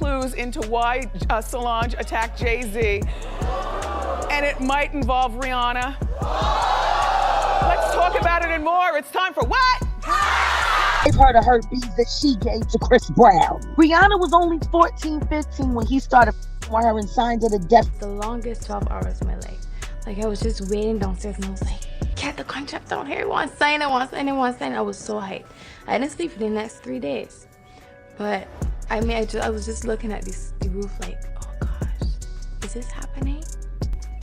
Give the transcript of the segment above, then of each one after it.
clues into why Solange attacked Jay-Z, and it might involve Rihanna. Let's talk about it and more. It's time for what? Gave her the hurt beats that she gave to Chris Brown. Rihanna was only 14, 15 when he started with her and signed her to death. The longest 12 hours of my life. Like, I was just waiting downstairs and I was like, get the contract out here. I want to sign it, I want to sign it, I want to sign it. I was so hyped. I didn't sleep for the next 3 days. But I mean, I was just looking at the roof like, oh gosh, is this happening?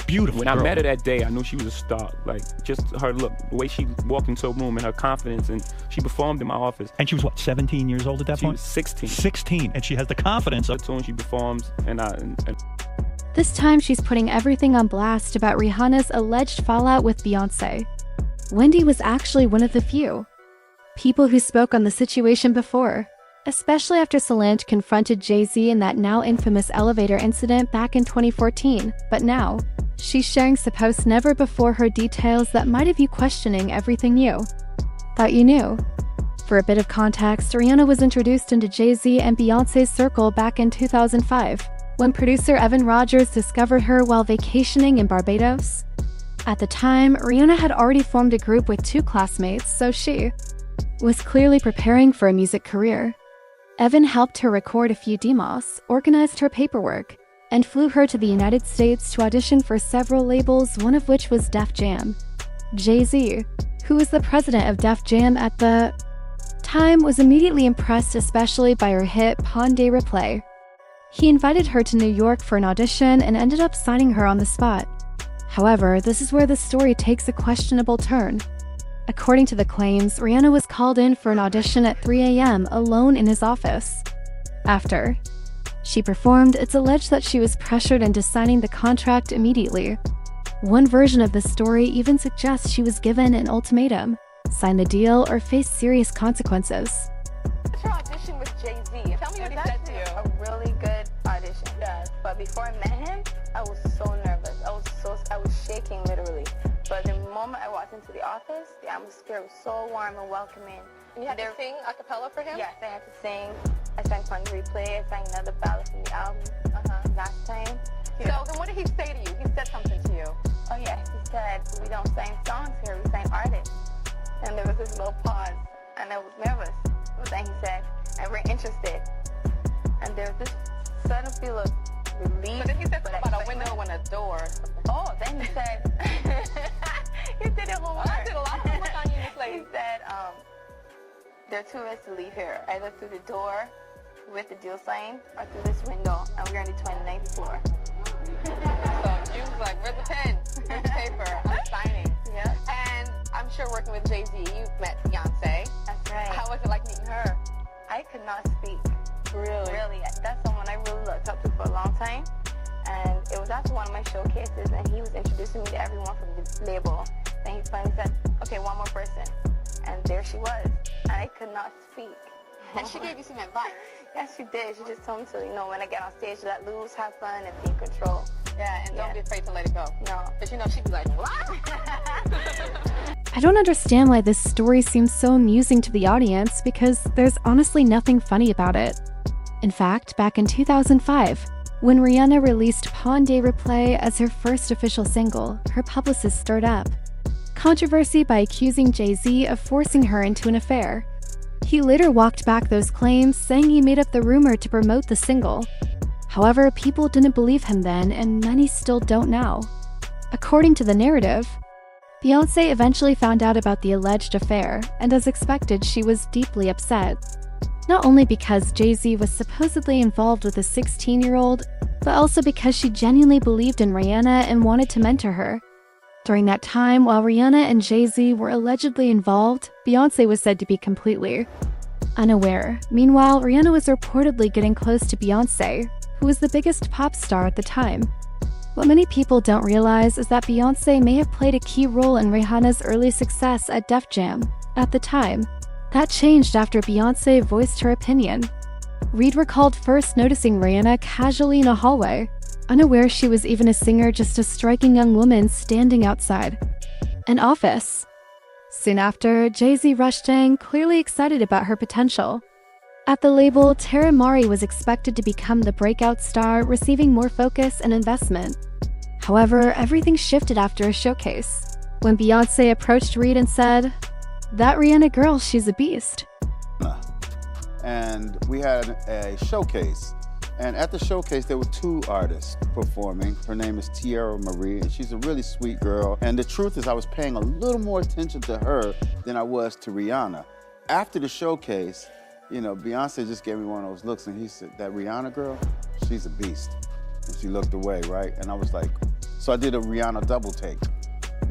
Beautiful. When I met her that day, I knew she was a star. Like, just her look, the way she walked into a room and her confidence, and she performed in my office. And she was what, 17 years old at that point? She was 16. 16, and she has the confidence of... The tune she performs, and This time, she's putting everything on blast about Rihanna's alleged fallout with Beyoncé. Wendy was actually one of the few people who spoke on the situation before, especially after Solange confronted Jay-Z in that now infamous elevator incident back in 2014. But now, she's sharing supposed never-before-heard details that might have you questioning everything you thought you knew. For a bit of context, Rihanna was introduced into Jay-Z and Beyoncé's circle back in 2005, when producer Evan Rogers discovered her while vacationing in Barbados. At the time, Rihanna had already formed a group with 2 classmates, so she was clearly preparing for a music career. Evan helped her record a few demos, organized her paperwork, and flew her to the United States to audition for several labels, one of which was Def Jam. Jay-Z, who was the president of Def Jam at the time, was immediately impressed, especially by her hit Pon de Replay. He invited her to New York for an audition and ended up signing her on the spot. However, this is where the story takes a questionable turn. According to the claims, Rihanna was called in for an audition at 3 a.m. alone in his office. After she performed, it's alleged that she was pressured into signing the contract immediately. One version of the story even suggests she was given an ultimatum: sign the deal or face serious consequences. What's your audition with Jay-Z? Tell me what he said to you. A really good audition. Yes. But before I met him, I was so nervous. I was shaking literally. But the moment I walked into the office, the atmosphere was so warm and welcoming. And you had to sing a cappella for him? Yes, I had to sing. I sang Pon de Replay. I sang another ballad from the album last time. So then what did he say to you? He said something to you. Oh yeah, he said, we don't sing songs here, we sing artists. And there was this little pause, and I was nervous. But then he said, I'm very interested. And there was this sudden feel of relief. But then he said something about a window and a door. Oh, then he said, you did it homework. I did a lot of homework on you, Miss Lady. He said, there are 2 ways to leave here, either through the door with the deal signed, or through this window, and we're going to the 29th floor. So you was like, where's the pen? Where's the paper? I'm signing. Yeah. And I'm sure working with Jay-Z, you've met Beyonce. That's right. How was it like meeting her? I could not speak. Really? Really. That's someone I really looked up to for a long time. And it was after one of my showcases, and he was introducing me to everyone from the label. Then he finally said, okay, one more person. And there she was. And I could not speak. And she gave you some advice. Yes, she did. She just told me to, when I get on stage, let loose, have fun, and be in control. Yeah, and don't be afraid to let it go. No. But she'd be like, what? I don't understand why this story seems so amusing to the audience, because there's honestly nothing funny about it. In fact, back in 2005, when Rihanna released Pon de Replay as her first official single, her publicist stirred up controversy by accusing Jay-Z of forcing her into an affair. He later walked back those claims, saying he made up the rumor to promote the single. However, people didn't believe him then, and many still don't now. According to the narrative, Beyoncé eventually found out about the alleged affair, and as expected, she was deeply upset. Not only because Jay-Z was supposedly involved with a 16-year-old, but also because she genuinely believed in Rihanna and wanted to mentor her. During that time, while Rihanna and Jay-Z were allegedly involved, Beyoncé was said to be completely unaware. Meanwhile, Rihanna was reportedly getting close to Beyoncé, who was the biggest pop star at the time. What many people don't realize is that Beyoncé may have played a key role in Rihanna's early success at Def Jam at the time. That changed after Beyoncé voiced her opinion. Reed recalled first noticing Rihanna casually in a hallway, unaware she was even a singer, just a striking young woman standing outside an office. Soon after, Jay-Z rushed in, clearly excited about her potential. At the label, Tara Mari was expected to become the breakout star, receiving more focus and investment. However, everything shifted after a showcase, when Beyoncé approached Reed and said, "That Rihanna girl, she's a beast." And we had a showcase. And at the showcase, there were two artists performing. Her name is Tierra Marie, and she's a really sweet girl. And the truth is, I was paying a little more attention to her than I was to Rihanna. After the showcase, you know, Beyonce just gave me one of those looks, and he said, "That Rihanna girl, she's a beast." And she looked away, right? And I was like, so I did a Rihanna double take.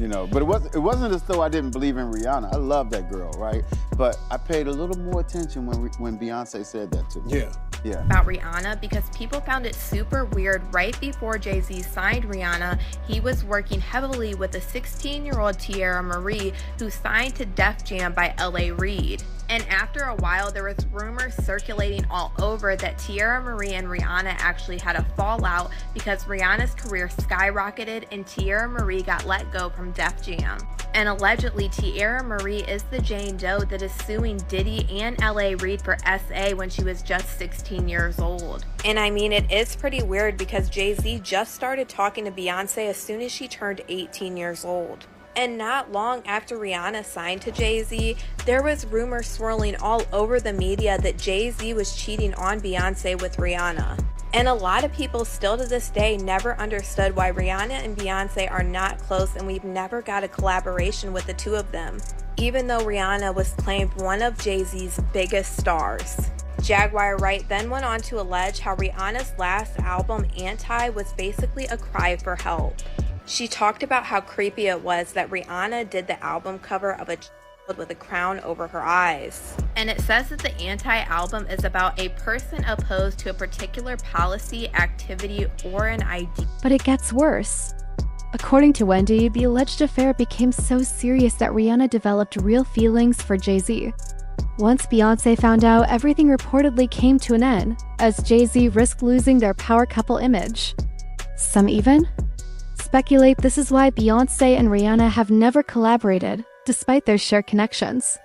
You know, but it wasn't as though I didn't believe in Rihanna. I love that girl, right? But I paid a little more attention when Beyonce said that to me. Yeah. About Rihanna, because people found it super weird. Right before Jay-Z signed Rihanna, he was working heavily with a 16-year-old Tierra Marie who signed to Def Jam by L.A. Reid. And after a while, there was rumors circulating all over that Tierra Marie and Rihanna actually had a fallout because Rihanna's career skyrocketed and Tierra Marie got let go from Def Jam. And allegedly, Tierra Marie is the Jane Doe that is suing Diddy and L.A. Reid for SA when she was just 16 years old. And I mean, it is pretty weird because Jay-Z just started talking to Beyonce as soon as she turned 18 years old. And not long after Rihanna signed to Jay-Z, there was rumors swirling all over the media that Jay-Z was cheating on Beyonce with Rihanna. And a lot of people still to this day never understood why Rihanna and Beyonce are not close, and we've never got a collaboration with the two of them, even though Rihanna was claimed one of Jay-Z's biggest stars. Jaguar Wright then went on to allege how Rihanna's last album, Anti, was basically a cry for help. She talked about how creepy it was that Rihanna did the album cover of a child with a crown over her eyes. And it says that the Anti album is about a person opposed to a particular policy, activity, or an idea. But it gets worse. According to Wendy, the alleged affair became so serious that Rihanna developed real feelings for Jay-Z. Once Beyoncé found out, everything reportedly came to an end, as Jay-Z risked losing their power couple image. Some even speculate this is why Beyoncé and Rihanna have never collaborated, despite their shared connections.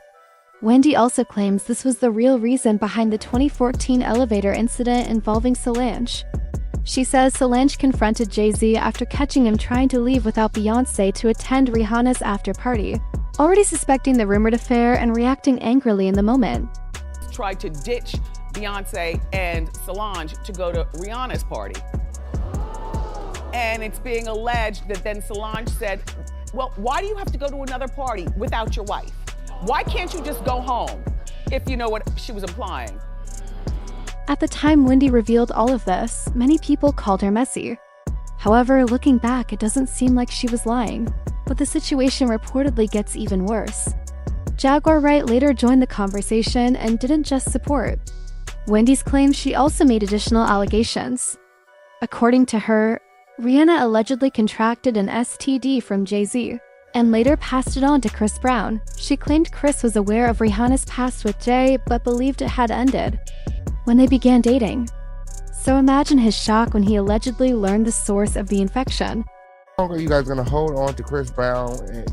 Wendy also claims this was the real reason behind the 2014 elevator incident involving Solange. She says Solange confronted Jay-Z after catching him trying to leave without Beyoncé to attend Rihanna's after-party, already suspecting the rumored affair and reacting angrily in the moment. Tried to ditch Beyonce and Solange to go to Rihanna's party. And it's being alleged that then Solange said, "Well, why do you have to go to another party without your wife? Why can't you just go home?" If you know what she was implying. At the time Wendy revealed all of this, many people called her messy. However, looking back, it doesn't seem like she was lying, but the situation reportedly gets even worse. Jaguar Wright later joined the conversation and didn't just support. Wendy's claims she also made additional allegations. According to her, Rihanna allegedly contracted an STD from Jay-Z and later passed it on to Chris Brown. She claimed Chris was aware of Rihanna's past with Jay but believed it had ended when they began dating. So imagine his shock when he allegedly learned the source of the infection. How long are you guys gonna hold on to Chris Brown and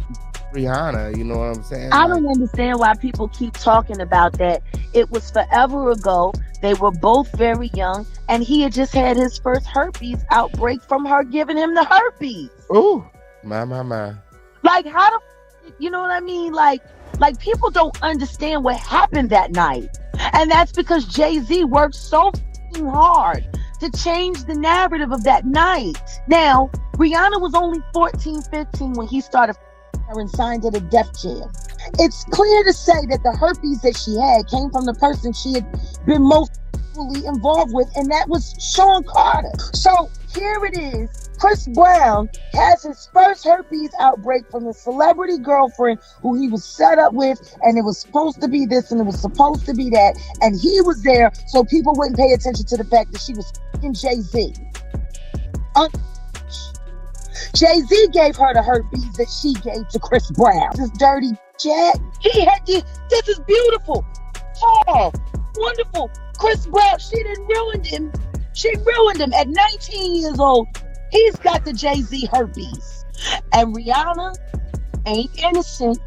Rihanna? You know what I'm saying? I don't understand why people keep talking about that. It was forever ago. They were both very young, and he had just had his first herpes outbreak from her giving him the herpes. Ooh, my. Like, how the, you know what I mean? Like people don't understand what happened that night. And that's because Jay-Z worked so hard to change the narrative of that night. Now, Rihanna was only 14, 15 when he started her and signed to the Def Jam. It's clear to say that the herpes that she had came from the person she had been most fully involved with, and that was Sean Carter. So here it is. Chris Brown has his first herpes outbreak from his celebrity girlfriend who he was set up with, and it was supposed to be this and it was supposed to be that, and he was there so people wouldn't pay attention to the fact that she was f***ing Jay-Z. Jay-Z gave her the herpes that she gave to Chris Brown. This dirty Jack. He had this is beautiful. Oh, wonderful. Chris Brown, she done ruined him. She ruined him at 19 years old. He's got the Jay-Z herpes. And Rihanna ain't innocent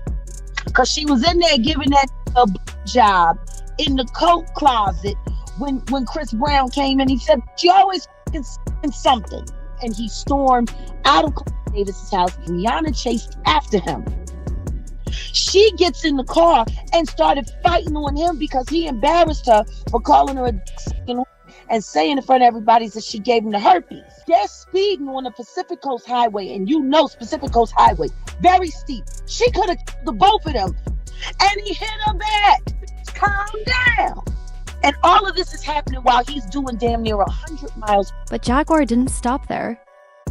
because she was in there giving that a job in the coat closet when Chris Brown came in. He said, "She always f***ing something." And he stormed out of Cliff Davis's house. Rihanna chased after him. She gets in the car and started fighting on him because he embarrassed her for calling her a f***ing and saying in front of everybody that she gave him the herpes. They're speeding on the Pacific Coast Highway, and you know Pacific Coast Highway, very steep. She could have killed the both of them, and he hit her back. Calm down. And all of this is happening while he's doing damn near 100 miles. But Jaguar didn't stop there.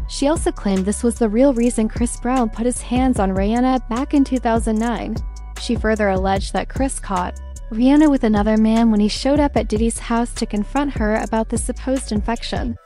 She also claimed this was the real reason Chris Brown put his hands on Rihanna back in 2009. She further alleged that Chris caught Rihanna with another man when he showed up at Diddy's house to confront her about the supposed infection.